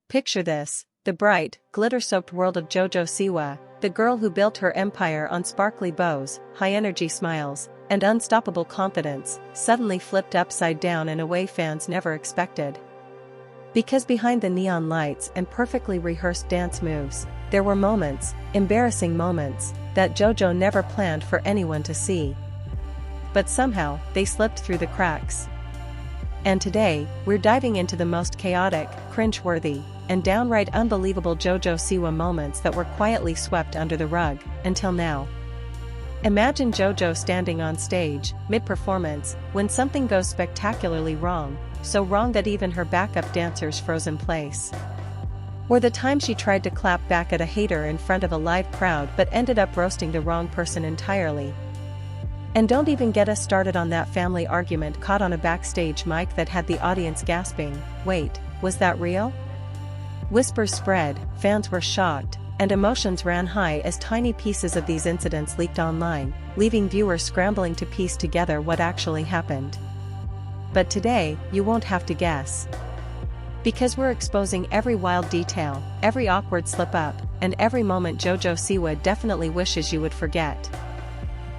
Picture this, the bright, glitter-soaked world of JoJo Siwa, the girl who built her empire on sparkly bows, high-energy smiles, and unstoppable confidence, suddenly flipped upside down in a way fans never expected. Because behind the neon lights and perfectly rehearsed dance moves, there were moments, embarrassing moments, that JoJo never planned for anyone to see. But somehow, they slipped through the cracks. And today, we're diving into the most chaotic, cringe-worthy, and downright unbelievable JoJo Siwa moments that were quietly swept under the rug, until now. Imagine JoJo standing on stage, mid-performance, when something goes spectacularly wrong, so wrong that even her backup dancers froze in place. Or the time she tried to clap back at a hater in front of a live crowd but ended up roasting the wrong person entirely. And don't even get us started on that family argument caught on a backstage mic that had the audience gasping, "Wait, was that real?" Whispers spread, fans were shocked, and emotions ran high as tiny pieces of these incidents leaked online, leaving viewers scrambling to piece together what actually happened. But today, you won't have to guess. Because we're exposing every wild detail, every awkward slip-up, and every moment JoJo Siwa definitely wishes you would forget.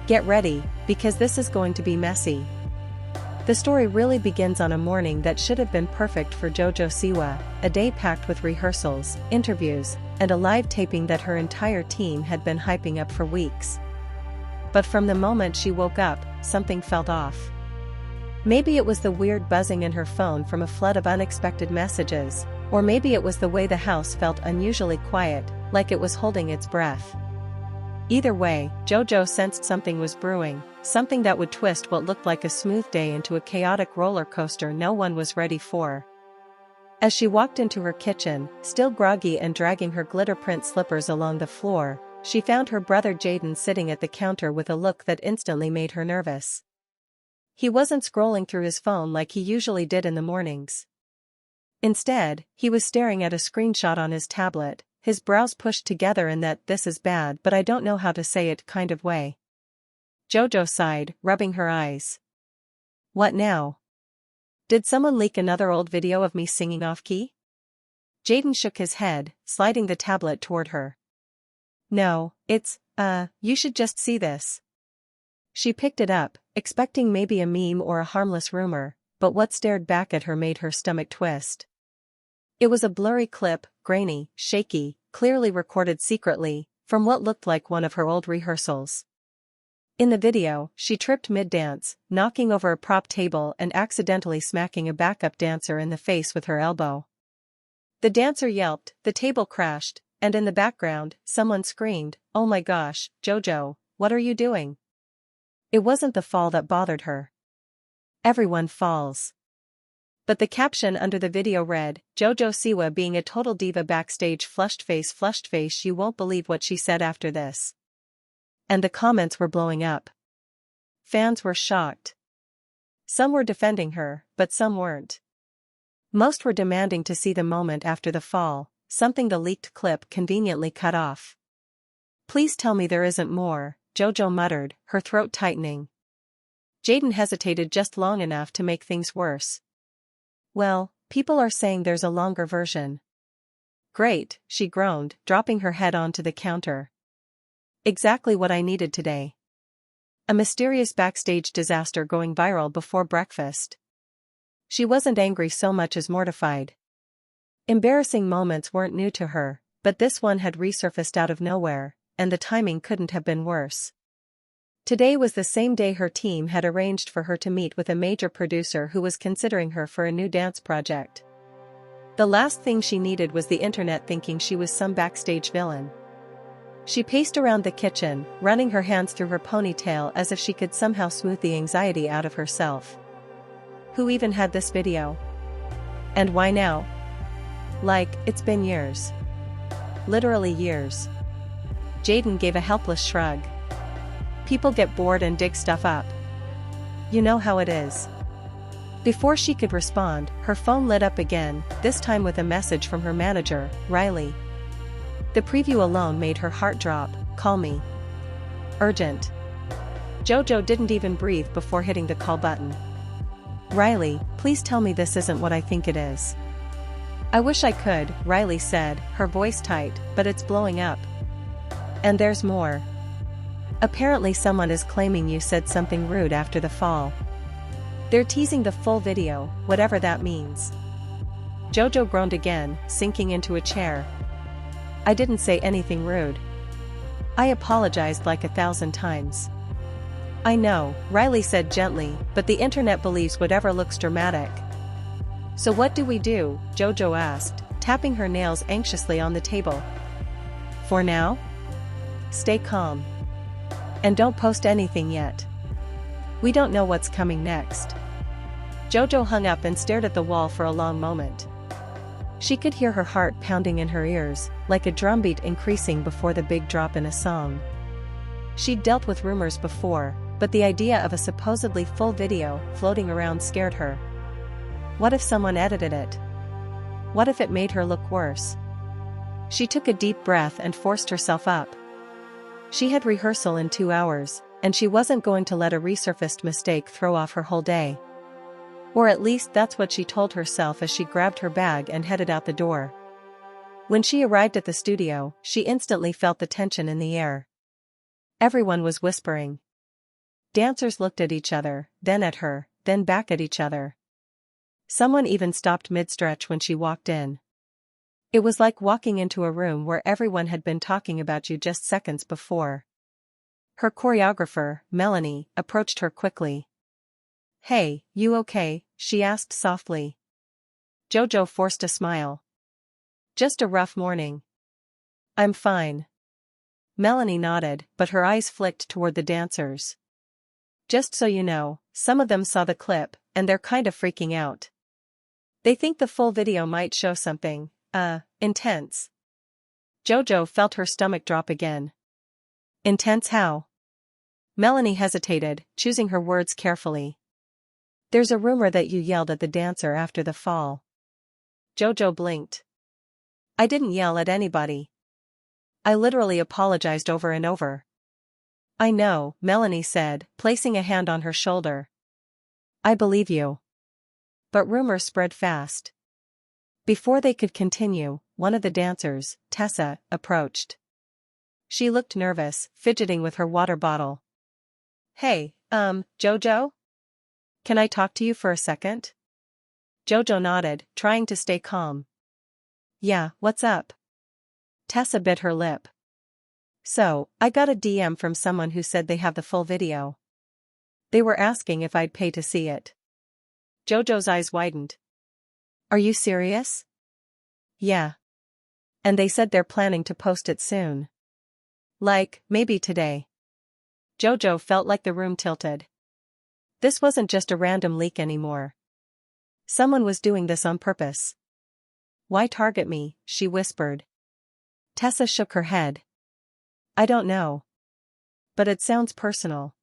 Get ready, because this is going to be messy. The story really begins on a morning that should have been perfect for JoJo Siwa, a day packed with rehearsals, interviews, and a live taping that her entire team had been hyping up for weeks. But from the moment she woke up, something felt off. Maybe it was the weird buzzing in her phone from a flood of unexpected messages, or maybe it was the way the house felt unusually quiet, like it was holding its breath. Either way, JoJo sensed something was brewing, something that would twist what looked like a smooth day into a chaotic roller coaster no one was ready for. As she walked into her kitchen, still groggy and dragging her glitter-print slippers along the floor, she found her brother Jaden sitting at the counter with a look that instantly made her nervous. He wasn't scrolling through his phone like he usually did in the mornings. Instead, he was staring at a screenshot on his tablet, his brows pushed together in that "this is bad but I don't know how to say it" kind of way. JoJo sighed, rubbing her eyes. "What now? Did someone leak another old video of me singing off-key?" Jaden shook his head, sliding the tablet toward her. "No, it's, you should just see this." She picked it up, expecting maybe a meme or a harmless rumor, but what stared back at her made her stomach twist. It was a blurry clip, grainy, shaky, clearly recorded secretly, from what looked like one of her old rehearsals. In the video, she tripped mid-dance, knocking over a prop table and accidentally smacking a backup dancer in the face with her elbow. The dancer yelped, the table crashed, and in the background, someone screamed, "Oh my gosh, JoJo, what are you doing?" It wasn't the fall that bothered her. Everyone falls. But the caption under the video read, "JoJo Siwa being a total diva backstage flushed face, you won't believe what she said after this." And the comments were blowing up. Fans were shocked. Some were defending her, but some weren't. Most were demanding to see the moment after the fall, something the leaked clip conveniently cut off. "Please tell me there isn't more," JoJo muttered, her throat tightening. Jaden hesitated just long enough to make things worse. "Well, people are saying there's a longer version." "Great," she groaned, dropping her head onto the counter. Exactly what I needed today. A mysterious backstage disaster going viral before breakfast. She wasn't angry so much as mortified. Embarrassing moments weren't new to her, but this one had resurfaced out of nowhere, and the timing couldn't have been worse. Today was the same day her team had arranged for her to meet with a major producer who was considering her for a new dance project. The last thing she needed was the internet thinking she was some backstage villain. She paced around the kitchen, running her hands through her ponytail as if she could somehow smooth the anxiety out of herself. Who even had this video? And why now? Like, it's been years. Literally years. Jaden gave a helpless shrug. People get bored and dig stuff up. You know how it is. Before she could respond, her phone lit up again, this time with a message from her manager, Riley. The preview alone made her heart drop. "Call me. Urgent." JoJo didn't even breathe before hitting the call button. "Riley, please tell me this isn't what I think it is." I wish I could, Riley said, her voice tight, but it's blowing up. And there's more. Apparently someone is claiming you said something rude after the fall. They're teasing the full video, whatever that means. JoJo groaned again, sinking into a chair. I didn't say anything rude. I apologized like 1,000 times. I know, Riley said gently, but the internet believes whatever looks dramatic. So what do we do? JoJo asked, tapping her nails anxiously on the table. For now? Stay calm. And don't post anything yet. We don't know what's coming next. JoJo hung up and stared at the wall for a long moment. She could hear her heart pounding in her ears, like a drumbeat increasing before the big drop in a song. She'd dealt with rumors before, but the idea of a supposedly full video floating around scared her. What if someone edited it? What if it made her look worse? She took a deep breath and forced herself up. She had rehearsal in 2 hours, and she wasn't going to let a resurfaced mistake throw off her whole day. Or at least that's what she told herself as she grabbed her bag and headed out the door. When she arrived at the studio, she instantly felt the tension in the air. Everyone was whispering. Dancers looked at each other, then at her, then back at each other. Someone even stopped mid-stretch when she walked in. It was like walking into a room where everyone had been talking about you just seconds before. Her choreographer, Melanie, approached her quickly. Hey, you okay? She asked softly. JoJo forced a smile. Just a rough morning. I'm fine. Melanie nodded, but her eyes flicked toward the dancers. Just so you know, some of them saw the clip, and they're kind of freaking out. They think the full video might show something, intense. JoJo felt her stomach drop again. Intense how? Melanie hesitated, choosing her words carefully. There's a rumor that you yelled at the dancer after the fall. JoJo blinked. I didn't yell at anybody. I literally apologized over and over. I know, Melanie said, placing a hand on her shoulder. I believe you. But rumors spread fast. Before they could continue, one of the dancers, Tessa, approached. She looked nervous, fidgeting with her water bottle. Hey, JoJo? Can I talk to you for a second? JoJo nodded, trying to stay calm. Yeah, what's up? Tessa bit her lip. So, I got a DM from someone who said they have the full video. They were asking if I'd pay to see it. JoJo's eyes widened. Are you serious? Yeah. And they said they're planning to post it soon. Like, maybe today. JoJo felt like the room tilted. This wasn't just a random leak anymore. Someone was doing this on purpose. Why target me? She whispered. Tessa shook her head. I don't know. But it sounds personal.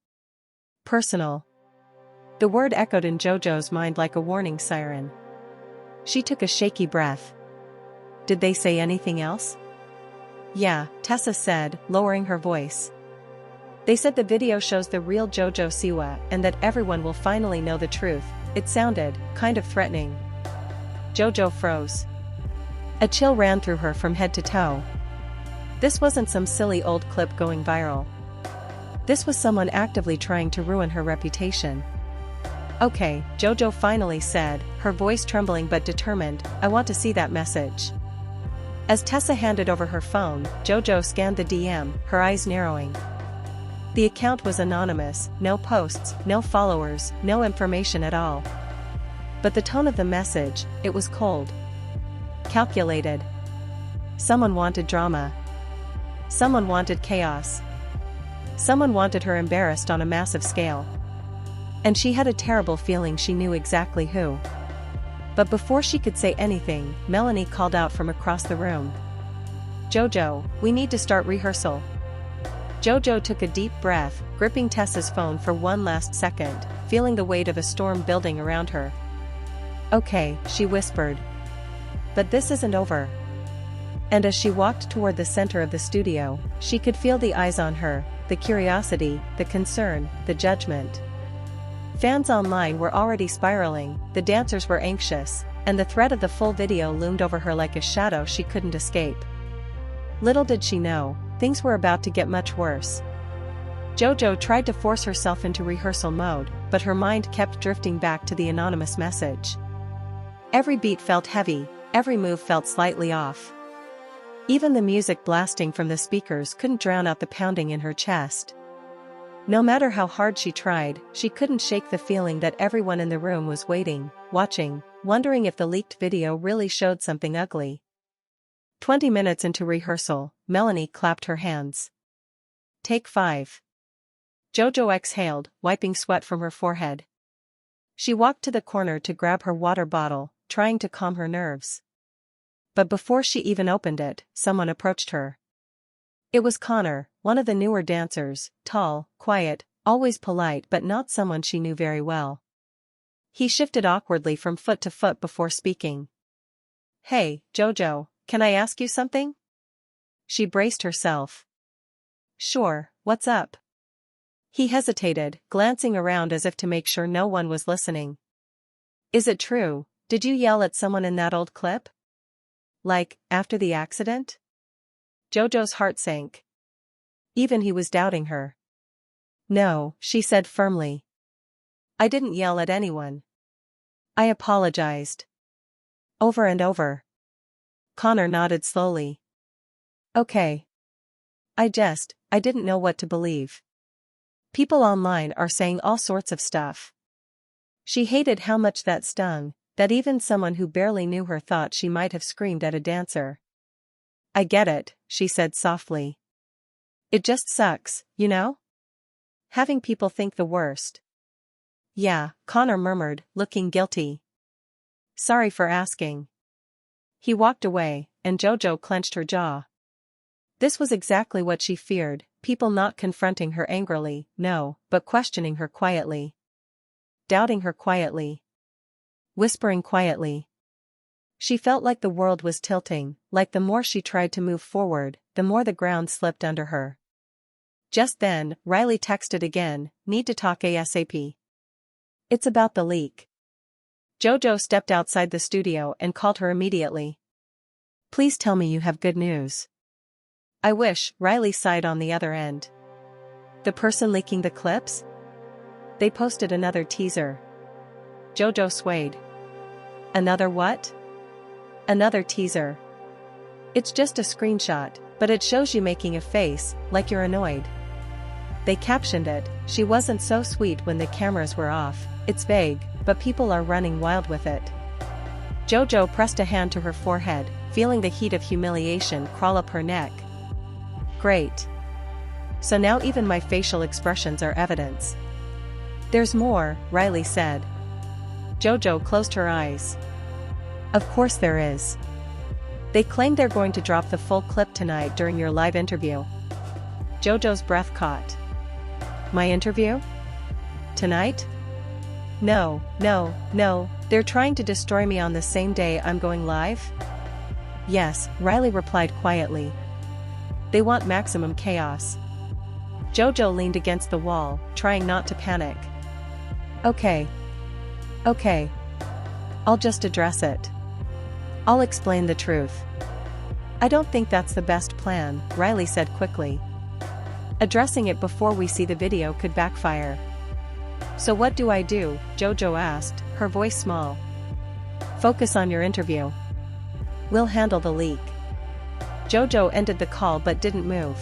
Personal. The word echoed in JoJo's mind like a warning siren. She took a shaky breath. Did they say anything else? Yeah, Tessa said, lowering her voice. They said the video shows the real JoJo Siwa and that everyone will finally know the truth. It sounded kind of threatening. JoJo froze. A chill ran through her from head to toe. This wasn't some silly old clip going viral. This was someone actively trying to ruin her reputation. Okay, JoJo finally said, her voice trembling but determined, I want to see that message. As Tessa handed over her phone, JoJo scanned the DM, her eyes narrowing. The account was anonymous, no posts, no followers, no information at all. But the tone of the message, it was cold. Calculated. Someone wanted drama. Someone wanted chaos. Someone wanted her embarrassed on a massive scale. And she had a terrible feeling she knew exactly who. But before she could say anything, Melanie called out from across the room. JoJo, we need to start rehearsal. JoJo took a deep breath, gripping Tessa's phone for one last second, feeling the weight of a storm building around her. Okay, she whispered. But this isn't over. And as she walked toward the center of the studio, she could feel the eyes on her, the curiosity, the concern, the judgment. Fans online were already spiraling, the dancers were anxious, and the threat of the full video loomed over her like a shadow she couldn't escape. Little did she know, things were about to get much worse. JoJo tried to force herself into rehearsal mode, but her mind kept drifting back to the anonymous message. Every beat felt heavy, every move felt slightly off. Even the music blasting from the speakers couldn't drown out the pounding in her chest. No matter how hard she tried, she couldn't shake the feeling that everyone in the room was waiting, watching, wondering if the leaked video really showed something ugly. 20 minutes into rehearsal, Melanie clapped her hands. Take 5. JoJo exhaled, wiping sweat from her forehead. She walked to the corner to grab her water bottle, trying to calm her nerves. But before she even opened it, someone approached her. It was Connor, one of the newer dancers, tall, quiet, always polite but not someone she knew very well. He shifted awkwardly from foot to foot before speaking. Hey, JoJo, can I ask you something? She braced herself. Sure, what's up? He hesitated, glancing around as if to make sure no one was listening. Is it true, did you yell at someone in that old clip? Like, after the accident? JoJo's heart sank. Even he was doubting her. No, she said firmly. I didn't yell at anyone. I apologized. Over and over. Connor nodded slowly. Okay. I didn't know what to believe. People online are saying all sorts of stuff. She hated how much that stung, that even someone who barely knew her thought she might have screamed at a dancer. I get it, she said softly. It just sucks, you know? Having people think the worst. Yeah, Connor murmured, looking guilty. Sorry for asking. He walked away, and JoJo clenched her jaw. This was exactly what she feared, people not confronting her angrily, no, but questioning her quietly. Doubting her quietly. Whispering quietly. She felt like the world was tilting, like the more she tried to move forward, the more the ground slipped under her. Just then, Riley texted again, need to talk ASAP. It's about the leak. JoJo stepped outside the studio and called her immediately. Please tell me you have good news. I wish, Riley sighed on the other end. The person leaking the clips? They posted another teaser. JoJo swayed. Another what? Another teaser. It's just a screenshot, but it shows you making a face, like you're annoyed. They captioned it, she wasn't so sweet when the cameras were off, it's vague, but people are running wild with it. JoJo pressed a hand to her forehead, feeling the heat of humiliation crawl up her neck. Great. So now even my facial expressions are evidence. There's more, Riley said. JoJo closed her eyes. Of course there is. They claim they're going to drop the full clip tonight during your live interview. JoJo's breath caught. My interview? Tonight? No, they're trying to destroy me on the same day I'm going live? Yes, Riley replied quietly. They want maximum chaos. JoJo leaned against the wall, trying not to panic. Okay. I'll just address it. I'll explain the truth. I don't think that's the best plan, Riley said quickly. Addressing it before we see the video could backfire. So what do I do? JoJo asked, her voice small. Focus on your interview. We'll handle the leak. JoJo ended the call but didn't move.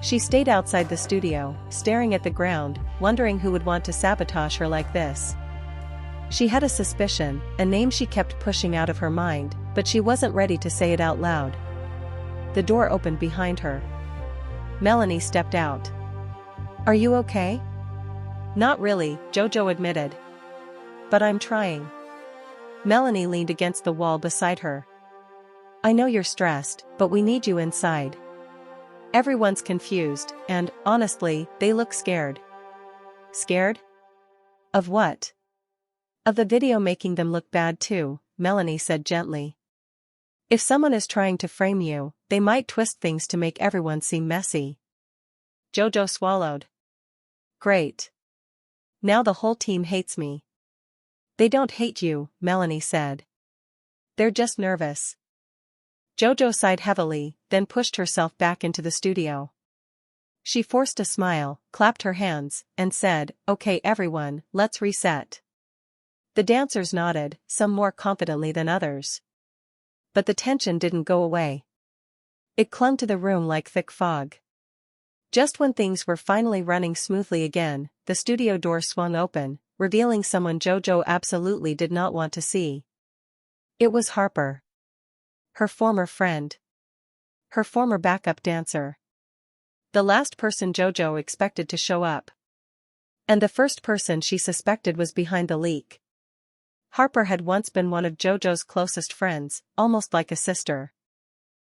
She stayed outside the studio, staring at the ground, wondering who would want to sabotage her like this. She had a suspicion, a name she kept pushing out of her mind, but she wasn't ready to say it out loud. The door opened behind her. Melanie stepped out. Are you okay? Not really, JoJo admitted. But I'm trying. Melanie leaned against the wall beside her. I know you're stressed, but we need you inside. Everyone's confused, and, honestly, they look scared. Scared? Of what? Of the video making them look bad too, Melanie said gently. If someone is trying to frame you, they might twist things to make everyone seem messy. JoJo swallowed. Great. Now the whole team hates me. They don't hate you, Melanie said. They're just nervous. JoJo sighed heavily, then pushed herself back into the studio. She forced a smile, clapped her hands, and said, "Okay everyone, let's reset." The dancers nodded, some more confidently than others. But the tension didn't go away. It clung to the room like thick fog. Just when things were finally running smoothly again, the studio door swung open, revealing someone JoJo absolutely did not want to see. It was Harper. Her former friend. Her former backup dancer. The last person JoJo expected to show up. And the first person she suspected was behind the leak. Harper had once been one of JoJo's closest friends, almost like a sister.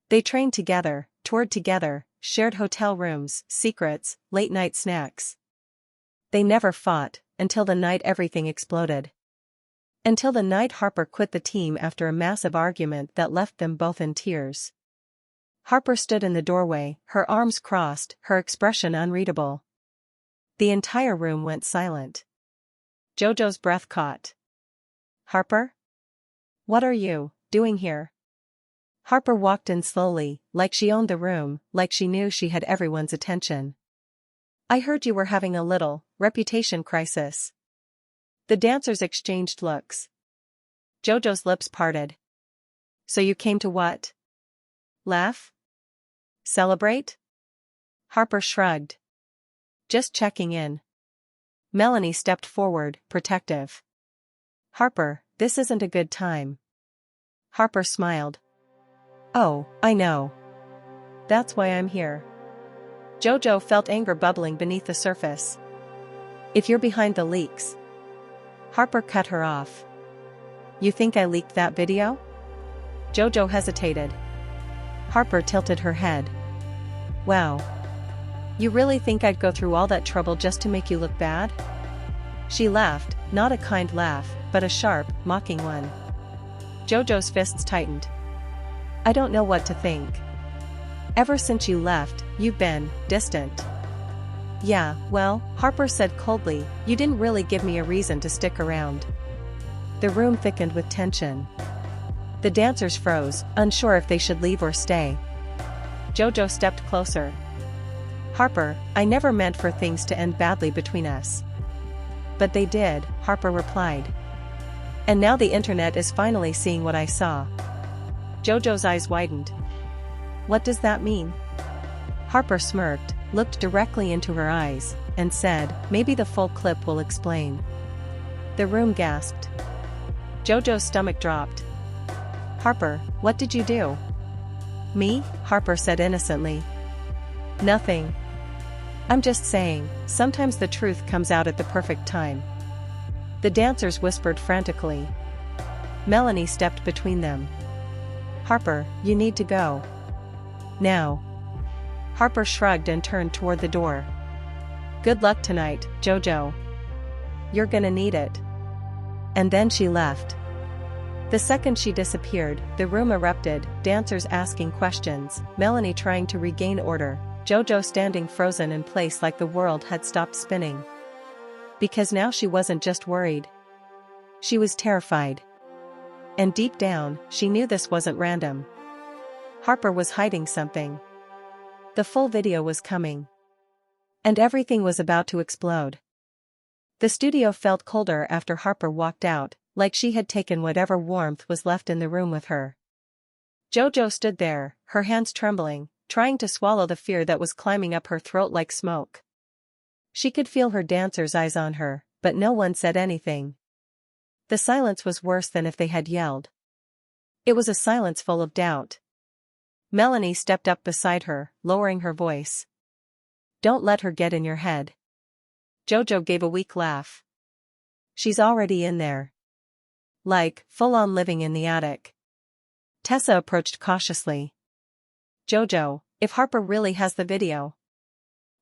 They trained together, toured together, shared hotel rooms, secrets, late-night snacks. They never fought, until the night everything exploded. Until the night Harper quit the team after a massive argument that left them both in tears. Harper stood in the doorway, her arms crossed, her expression unreadable. The entire room went silent. JoJo's breath caught. "Harper? What are you doing here?" Harper walked in slowly, like she owned the room, like she knew she had everyone's attention. "I heard you were having a little reputation crisis." The dancers exchanged looks. JoJo's lips parted. "So you came to what? Laugh? Celebrate?" Harper shrugged. "Just checking in." Melanie stepped forward, protective. "Harper, this isn't a good time." Harper smiled. "Oh, I know. That's why I'm here." JoJo felt anger bubbling beneath the surface. "If you're behind the leaks." Harper cut her off. "You think I leaked that video?" JoJo hesitated. Harper tilted her head. "Wow. You really think I'd go through all that trouble just to make you look bad?" She laughed, not a kind laugh, but a sharp, mocking one. JoJo's fists tightened. "I don't know what to think. Ever since you left, you've been distant." "Yeah, well," Harper said coldly, "you didn't really give me a reason to stick around." The room thickened with tension. The dancers froze, unsure if they should leave or stay. JoJo stepped closer. "Harper, I never meant for things to end badly between us." "But they did," Harper replied. "And now the internet is finally seeing what I saw." JoJo's eyes widened. "What does that mean?" Harper smirked, looked directly into her eyes, and said, "Maybe the full clip will explain." The room gasped. JoJo's stomach dropped. "Harper, what did you do?" "Me?" Harper said innocently. "Nothing. I'm just saying, sometimes the truth comes out at the perfect time." The dancers whispered frantically. Melanie stepped between them. "Harper, you need to go. Now." Harper shrugged and turned toward the door. "Good luck tonight, JoJo. You're gonna need it." And then she left. The second she disappeared, the room erupted, dancers asking questions, Melanie trying to regain order, JoJo standing frozen in place like the world had stopped spinning. Because now she wasn't just worried. She was terrified. And deep down, she knew this wasn't random. Harper was hiding something. The full video was coming. And everything was about to explode. The studio felt colder after Harper walked out, like she had taken whatever warmth was left in the room with her. JoJo stood there, her hands trembling, trying to swallow the fear that was climbing up her throat like smoke. She could feel her dancers' eyes on her, but no one said anything. The silence was worse than if they had yelled. It was a silence full of doubt. Melanie stepped up beside her, lowering her voice. "Don't let her get in your head." JoJo gave a weak laugh. "She's already in there. Like, full-on living in the attic." Tessa approached cautiously. "JoJo, if Harper really has the video."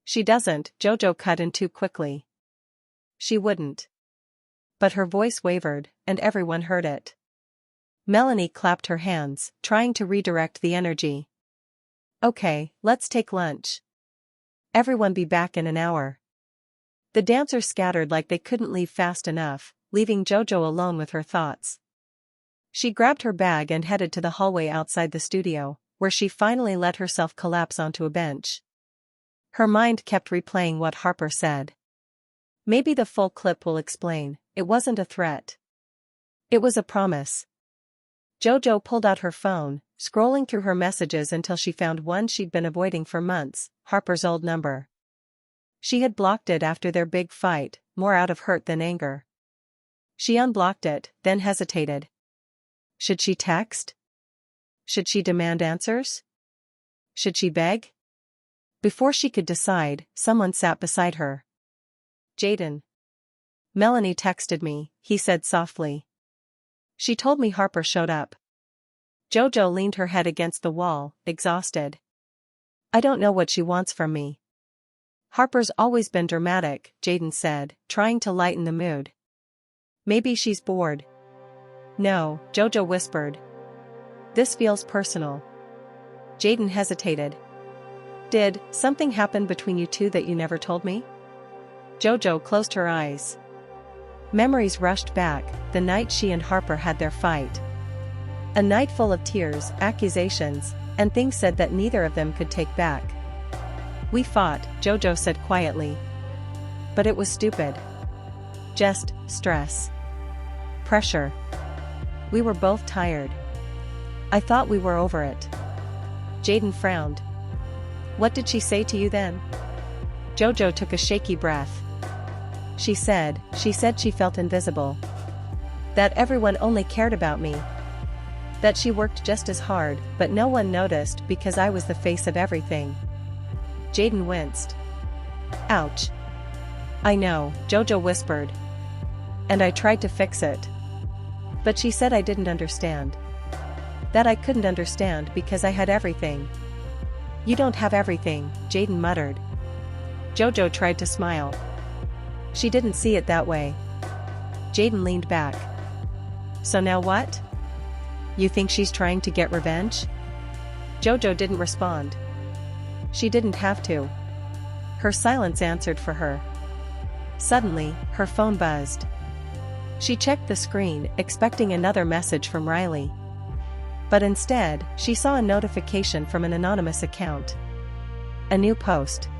"She doesn't," JoJo cut in too quickly. "She wouldn't." But her voice wavered, and everyone heard it. Melanie clapped her hands, trying to redirect the energy. "Okay, let's take lunch. Everyone be back in an hour." The dancers scattered like they couldn't leave fast enough, leaving JoJo alone with her thoughts. She grabbed her bag and headed to the hallway outside the studio, where she finally let herself collapse onto a bench. Her mind kept replaying what Harper said. Maybe the full clip will explain, it wasn't a threat. It was a promise. JoJo pulled out her phone, scrolling through her messages until she found one she'd been avoiding for months, Harper's old number. She had blocked it after their big fight, more out of hurt than anger. She unblocked it, then hesitated. Should she text? Should she demand answers? Should she beg? Before she could decide, someone sat beside her. Jaden. Melanie texted me, he said softly. She told me Harper showed up. JoJo leaned her head against the wall, exhausted. I don't know what she wants from me. Harper's always been dramatic, Jaden said, trying to lighten the mood. Maybe she's bored. No, JoJo whispered. This feels personal. Jaden hesitated. Did something happen between you two that you never told me? JoJo closed her eyes. Memories rushed back, the night she and Harper had their fight. A night full of tears, accusations, and things said that neither of them could take back. We fought, JoJo said quietly. But it was stupid. Just stress. Pressure. We were both tired. I thought we were over it. Jaden frowned. What did she say to you then? JoJo took a shaky breath. She said she felt invisible. That everyone only cared about me. That she worked just as hard, but no one noticed because I was the face of everything. Jaden winced. Ouch. I know, JoJo whispered. And I tried to fix it. But she said I didn't understand. That I couldn't understand because I had everything. You don't have everything, Jaden muttered. JoJo tried to smile. She didn't see it that way. Jaden leaned back. So now what? You think she's trying to get revenge? JoJo didn't respond. She didn't have to. Her silence answered for her. Suddenly, her phone buzzed. She checked the screen, expecting another message from Riley. But instead, she saw a notification from an anonymous account. A new post.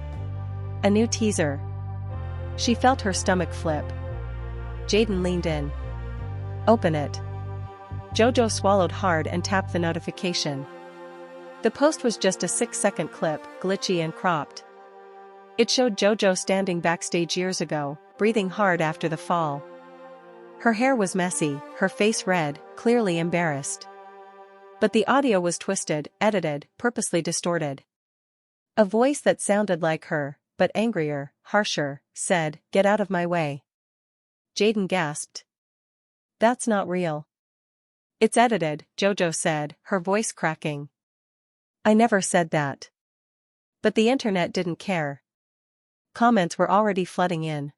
A new teaser. She felt her stomach flip. Jaden leaned in. Open it. JoJo swallowed hard and tapped the notification. The post was just a 6-second clip, glitchy and cropped. It showed JoJo standing backstage years ago, breathing hard after the fall. Her hair was messy, her face red, clearly embarrassed. But the audio was twisted, edited, purposely distorted. A voice that sounded like her, but angrier, harsher, said, "Get out of my way." Jaden gasped. That's not real. It's edited, JoJo said, her voice cracking. I never said that. But the internet didn't care. Comments were already flooding in.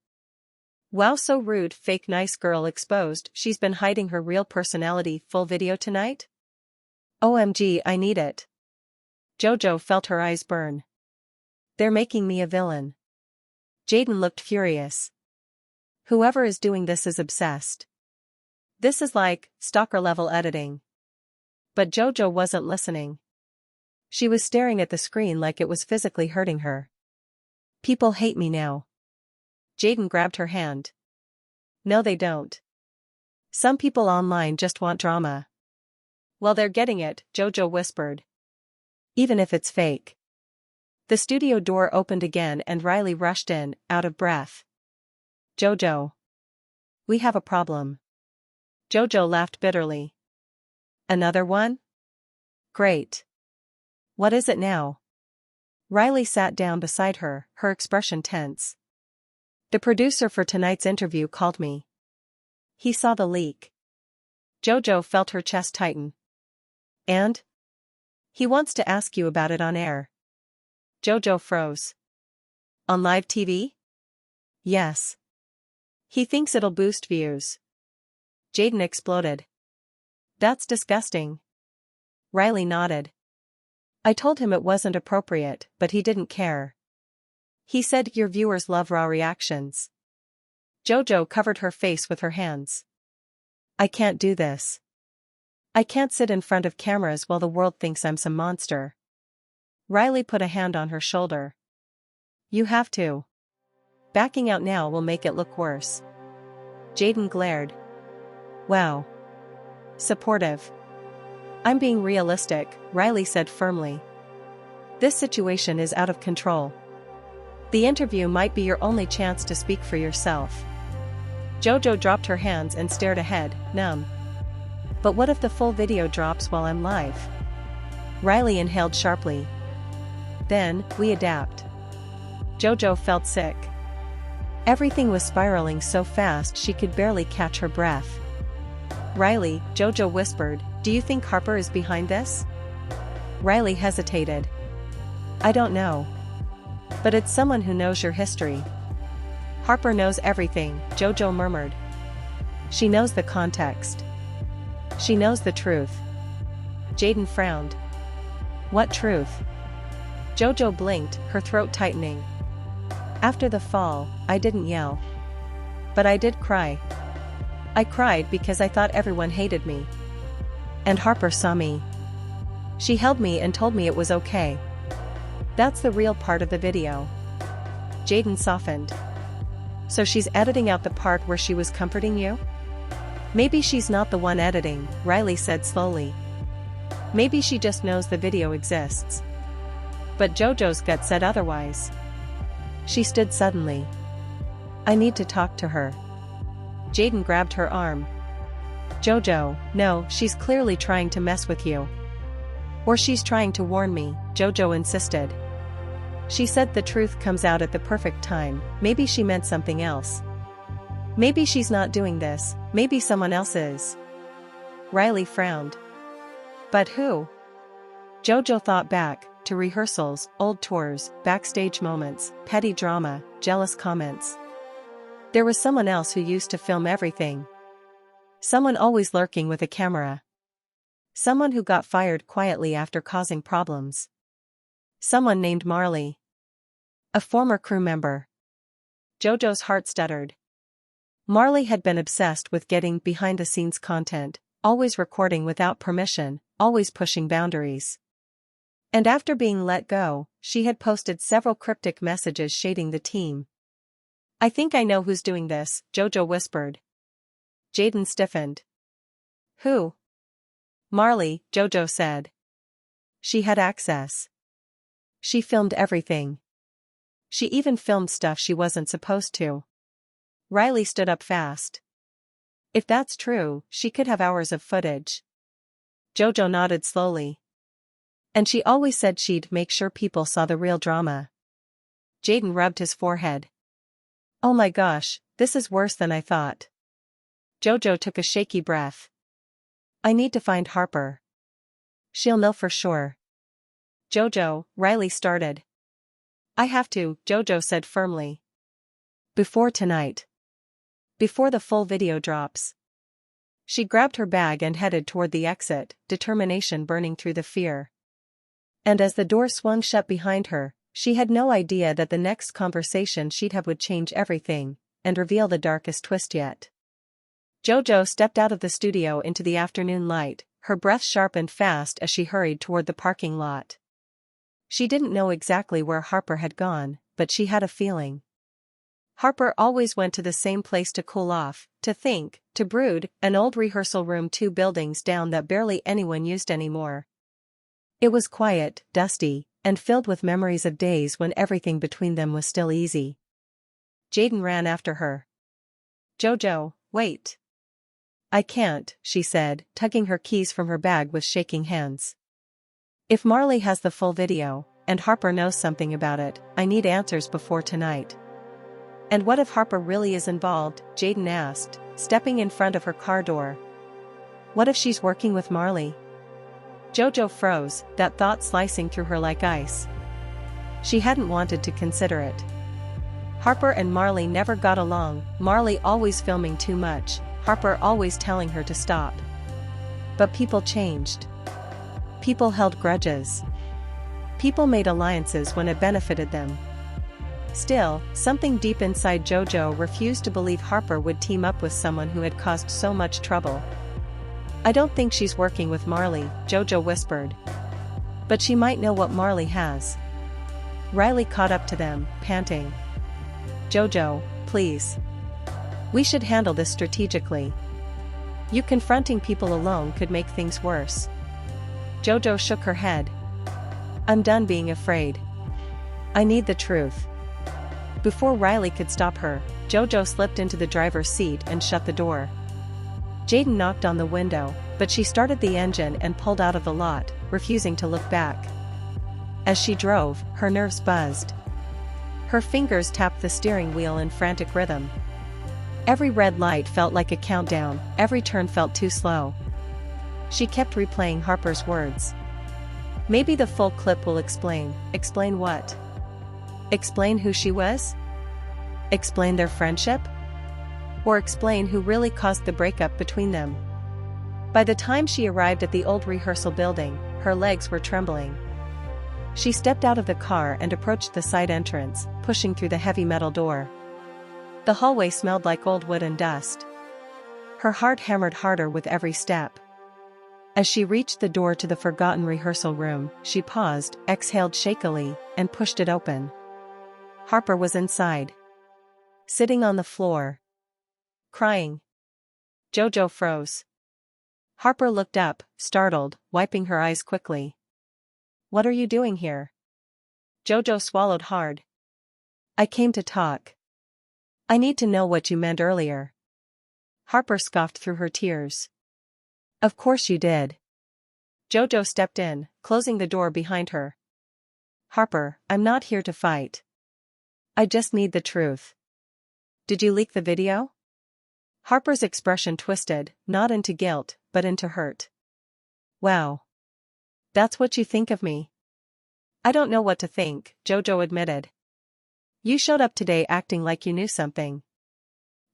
Wow, so rude, fake nice girl exposed, she's been hiding her real personality, full video tonight? OMG, I need it. JoJo felt her eyes burn. They're making me a villain. Jaden looked furious. Whoever is doing this is obsessed. This is like stalker-level editing. But JoJo wasn't listening. She was staring at the screen like it was physically hurting her. People hate me now. Jaden grabbed her hand. No, they don't. Some people online just want drama. Well, they're getting it, JoJo whispered. Even if it's fake. The studio door opened again and Riley rushed in, out of breath. JoJo. We have a problem. JoJo laughed bitterly. Another one? Great. What is it now? Riley sat down beside her, her expression tense. The producer for tonight's interview called me. He saw the leak. JoJo felt her chest tighten. And? He wants to ask you about it on air. JoJo froze. On live TV? Yes. He thinks it'll boost views. Jaden exploded. That's disgusting. Riley nodded. I told him it wasn't appropriate, but he didn't care. He said your viewers love raw reactions. JoJo covered her face with her hands. I can't do this. I can't sit in front of cameras while the world thinks I'm some monster. Riley put a hand on her shoulder. You have to. Backing out now will make it look worse. Jaden glared. Wow. Supportive. I'm being realistic, Riley said firmly. This situation is out of control. The interview might be your only chance to speak for yourself. JoJo dropped her hands and stared ahead, numb. But what if the full video drops while I'm live? Riley inhaled sharply. Then, we adapt. JoJo felt sick. Everything was spiraling so fast she could barely catch her breath. Riley, JoJo whispered, do you think Harper is behind this? Riley hesitated. I don't know. But it's someone who knows your history. Harper knows everything, JoJo murmured. She knows the context. She knows the truth. Jaden frowned. What truth? JoJo blinked, her throat tightening. After the fall, I didn't yell. But I did cry. I cried because I thought everyone hated me. And Harper saw me. She held me and told me it was okay. That's the real part of the video. Jaden softened. So she's editing out the part where she was comforting you? Maybe she's not the one editing, Riley said slowly. Maybe she just knows the video exists. But JoJo's gut said otherwise. She stood suddenly. I need to talk to her. Jaden grabbed her arm. JoJo, no, she's clearly trying to mess with you. Or she's trying to warn me, JoJo insisted. She said the truth comes out at the perfect time, maybe she meant something else. Maybe she's not doing this, maybe someone else is. Riley frowned. But who? JoJo thought back, to rehearsals, old tours, backstage moments, petty drama, jealous comments. There was someone else who used to film everything. Someone always lurking with a camera. Someone who got fired quietly after causing problems. Someone named Marley. A former crew member. JoJo's heart stuttered. Marley had been obsessed with getting behind-the-scenes content, always recording without permission, always pushing boundaries. And after being let go, she had posted several cryptic messages shading the team. I think I know who's doing this, JoJo whispered. Jaden stiffened. Who? Marley, JoJo said. She had access. She filmed everything. She even filmed stuff she wasn't supposed to. Riley stood up fast. If that's true, she could have hours of footage. JoJo nodded slowly. And she always said she'd make sure people saw the real drama. Jaden rubbed his forehead. Oh my gosh, this is worse than I thought. JoJo took a shaky breath. I need to find Harper. She'll know for sure. JoJo, Riley started. I have to, JoJo said firmly. Before tonight. Before the full video drops. She grabbed her bag and headed toward the exit, determination burning through the fear. And as the door swung shut behind her, she had no idea that the next conversation she'd have would change everything, and reveal the darkest twist yet. JoJo stepped out of the studio into the afternoon light, her breath sharp and fast as she hurried toward the parking lot. She didn't know exactly where Harper had gone, but she had a feeling. Harper always went to the same place to cool off, to think, to brood, an old rehearsal room 2 buildings down that barely anyone used anymore. It was quiet, dusty, and filled with memories of days when everything between them was still easy. Jaden ran after her. JoJo, wait. I can't, she said, tugging her keys from her bag with shaking hands. If Marley has the full video, and Harper knows something about it, I need answers before tonight. And what if Harper really is involved? Jaden asked, stepping in front of her car door. What if she's working with Marley? JoJo froze, that thought slicing through her like ice. She hadn't wanted to consider it. Harper and Marley never got along, Marley always filming too much, Harper always telling her to stop. But people changed. People held grudges. People made alliances when it benefited them. Still, something deep inside JoJo refused to believe Harper would team up with someone who had caused so much trouble. I don't think she's working with Marley, JoJo whispered. But she might know what Marley has. Riley caught up to them, panting. JoJo, please. We should handle this strategically. You confronting people alone could make things worse. JoJo shook her head. I'm done being afraid. I need the truth. Before Riley could stop her, JoJo slipped into the driver's seat and shut the door. Jaden knocked on the window, but she started the engine and pulled out of the lot, refusing to look back. As she drove, her nerves buzzed. Her fingers tapped the steering wheel in frantic rhythm. Every red light felt like a countdown, every turn felt too slow. She kept replaying Harper's words. Maybe the full clip will explain. Explain what? Explain who she was? Explain their friendship? Or explain who really caused the breakup between them? By the time she arrived at the old rehearsal building, her legs were trembling. She stepped out of the car and approached the side entrance, pushing through the heavy metal door. The hallway smelled like old wood and dust. Her heart hammered harder with every step. As she reached the door to the forgotten rehearsal room, she paused, exhaled shakily, and pushed it open. Harper was inside. Sitting on the floor. Crying. JoJo froze. Harper looked up, startled, wiping her eyes quickly. What are you doing here? JoJo swallowed hard. I came to talk. I need to know what you meant earlier. Harper scoffed through her tears. Of course you did. JoJo stepped in, closing the door behind her. Harper, I'm not here to fight. I just need the truth. Did you leak the video? Harper's expression twisted, not into guilt, but into hurt. Wow. That's what you think of me? I don't know what to think, JoJo admitted. You showed up today acting like you knew something.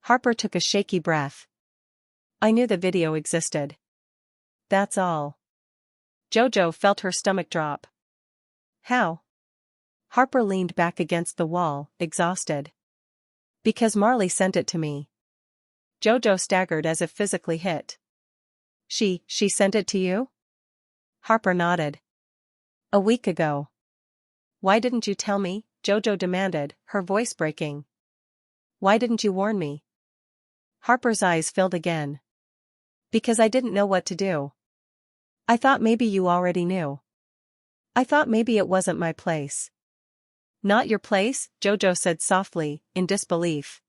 Harper took a shaky breath. I knew the video existed. That's all. JoJo felt her stomach drop. How? Harper leaned back against the wall, exhausted. Because Marley sent it to me. JoJo staggered as if physically hit. She sent it to you? Harper nodded. A week ago. Why didn't you tell me? JoJo demanded, her voice breaking. Why didn't you warn me? Harper's eyes filled again. Because I didn't know what to do. I thought maybe you already knew. I thought maybe it wasn't my place. Not your place, JoJo said softly, in disbelief.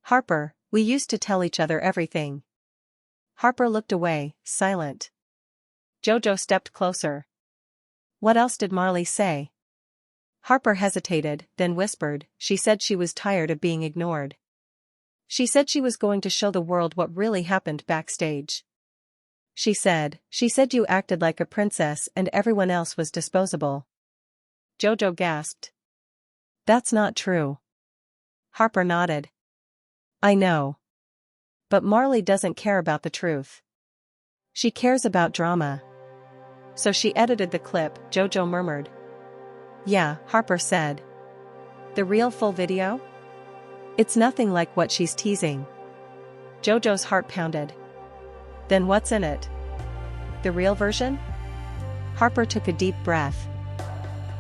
Harper, we used to tell each other everything. Harper looked away, silent. JoJo stepped closer. What else did Marley say? Harper hesitated, then whispered, she said she was tired of being ignored. She said she was going to show the world what really happened backstage. She said you acted like a princess and everyone else was disposable. JoJo gasped. That's not true. Harper nodded. I know. But Marley doesn't care about the truth. She cares about drama. So she edited the clip, JoJo murmured. Yeah, Harper said. The real full video? It's nothing like what she's teasing. JoJo's heart pounded. Then what's in it? The real version? Harper took a deep breath.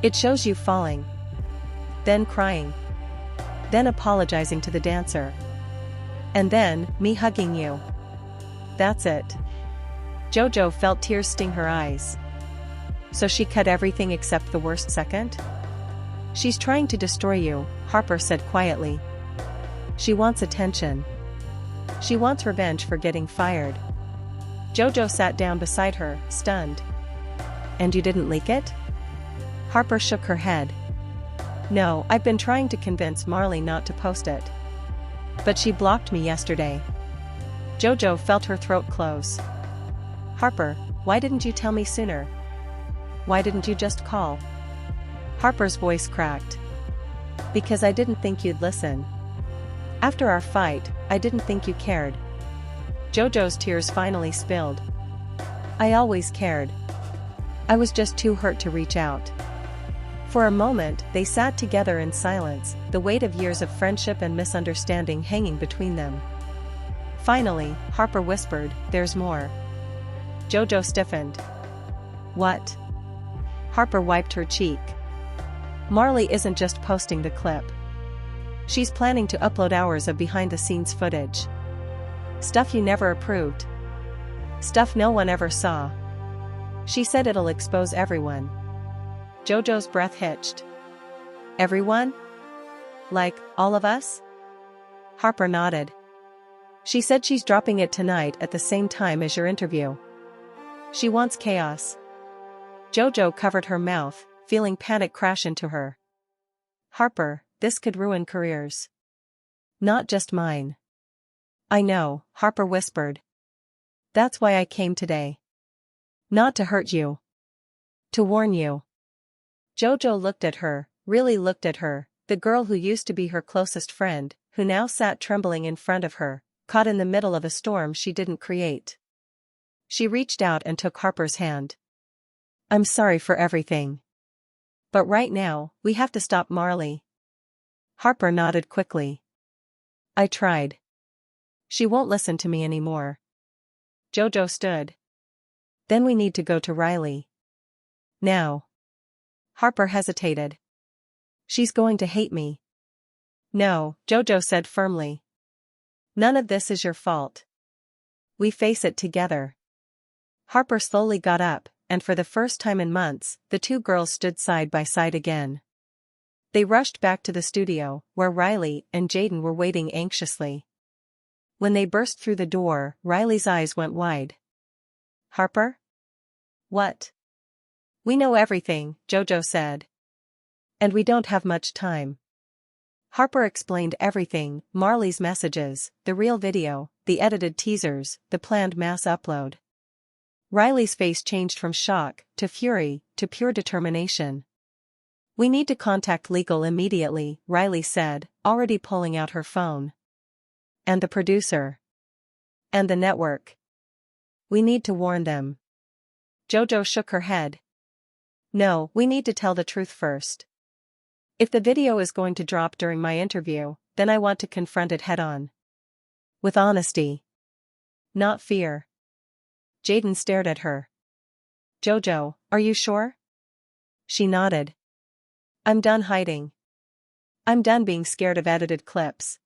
It shows you falling. Then crying. Then apologizing to the dancer. And then, me hugging you. That's it. JoJo felt tears sting her eyes. So she cut everything except the worst second? She's trying to destroy you, Harper said quietly. She wants attention. She wants revenge for getting fired. JoJo sat down beside her, stunned. And you didn't leak it? Harper shook her head. No, I've been trying to convince Marley not to post it. But she blocked me yesterday. JoJo felt her throat close. Harper, why didn't you tell me sooner? Why didn't you just call? Harper's voice cracked. Because I didn't think you'd listen. After our fight, I didn't think you cared. JoJo's tears finally spilled. I always cared. I was just too hurt to reach out. For a moment, they sat together in silence, the weight of years of friendship and misunderstanding hanging between them. Finally, Harper whispered, there's more. JoJo stiffened. What? Harper wiped her cheek. Marley isn't just posting the clip. She's planning to upload hours of behind-the-scenes footage. Stuff you never approved. Stuff no one ever saw. She said it'll expose everyone. JoJo's breath hitched. Everyone? Like, all of us? Harper nodded. She said she's dropping it tonight at the same time as your interview. She wants chaos. JoJo covered her mouth, feeling panic crash into her. Harper, this could ruin careers. Not just mine. I know, Harper whispered. That's why I came today. Not to hurt you. To warn you. JoJo looked at her, really looked at her, the girl who used to be her closest friend, who now sat trembling in front of her, caught in the middle of a storm she didn't create. She reached out and took Harper's hand. I'm sorry for everything. But right now, we have to stop Marley. Harper nodded quickly. I tried. She won't listen to me anymore. JoJo stood. Then we need to go to Riley. Now. Harper hesitated. She's going to hate me. No, JoJo said firmly. None of this is your fault. We face it together. Harper slowly got up, and for the first time in months, the two girls stood side by side again. They rushed back to the studio, where Riley and Jaden were waiting anxiously. When they burst through the door, Riley's eyes went wide. Harper? What? We know everything, JoJo said. And we don't have much time. Harper explained everything, Marley's messages, the real video, the edited teasers, the planned mass upload. Riley's face changed from shock, to fury, to pure determination. We need to contact legal immediately, Riley said, already pulling out her phone. And the producer. And the network. We need to warn them. JoJo shook her head. No, we need to tell the truth first. If the video is going to drop during my interview, then I want to confront it head-on. With honesty. Not fear. Jaden stared at her. JoJo, are you sure? She nodded. I'm done hiding. I'm done being scared of edited clips.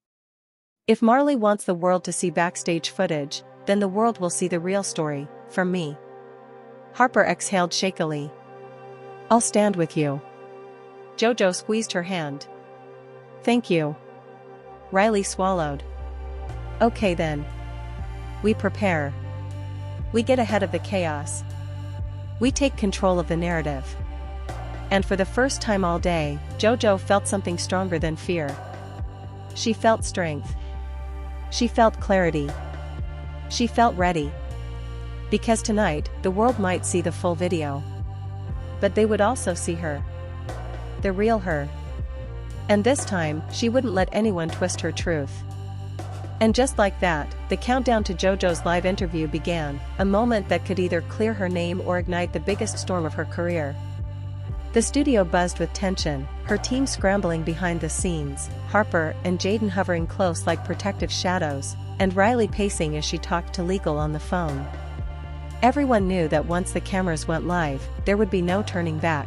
If Marley wants the world to see backstage footage, then the world will see the real story, from me. Harper exhaled shakily. I'll stand with you. JoJo squeezed her hand. Thank you. Riley swallowed. Okay then. We prepare. We get ahead of the chaos. We take control of the narrative. And for the first time all day, JoJo felt something stronger than fear. She felt strength. She felt clarity. She felt ready. Because tonight, the world might see the full video. But they would also see her. The real her. And this time, she wouldn't let anyone twist her truth. And just like that, the countdown to JoJo's live interview began, a moment that could either clear her name or ignite the biggest storm of her career. The studio buzzed with tension, her team scrambling behind the scenes, Harper and Jaden hovering close like protective shadows, and Riley pacing as she talked to legal on the phone. Everyone knew that once the cameras went live, there would be no turning back.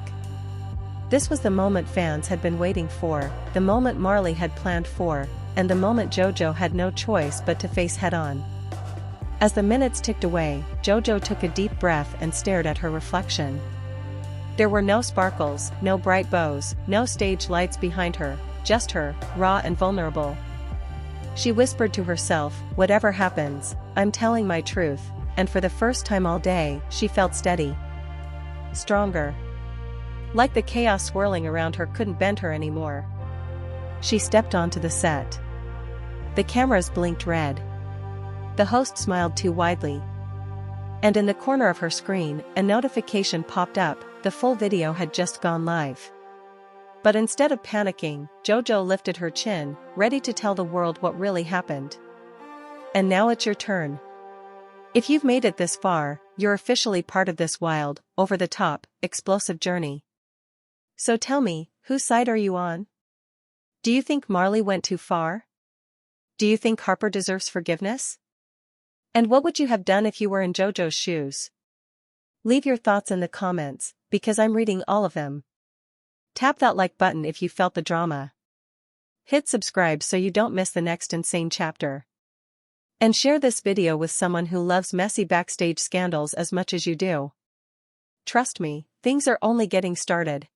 This was the moment fans had been waiting for, the moment Marley had planned for, and the moment JoJo had no choice but to face head-on. As the minutes ticked away, JoJo took a deep breath and stared at her reflection. There were no sparkles, no bright bows, no stage lights behind her, just her, raw and vulnerable. She whispered to herself, whatever happens, I'm telling my truth, and for the first time all day, she felt steady. Stronger. Like the chaos swirling around her couldn't bend her anymore. She stepped onto the set. The cameras blinked red. The host smiled too widely. And in the corner of her screen, a notification popped up, the full video had just gone live. But instead of panicking, JoJo lifted her chin, ready to tell the world what really happened. And now it's your turn. If you've made it this far, you're officially part of this wild, over-the-top, explosive journey. So tell me, whose side are you on? Do you think Marley went too far? Do you think Harper deserves forgiveness? And what would you have done if you were in JoJo's shoes? Leave your thoughts in the comments, because I'm reading all of them. Tap that like button if you felt the drama. Hit subscribe so you don't miss the next insane chapter. And share this video with someone who loves messy backstage scandals as much as you do. Trust me, things are only getting started.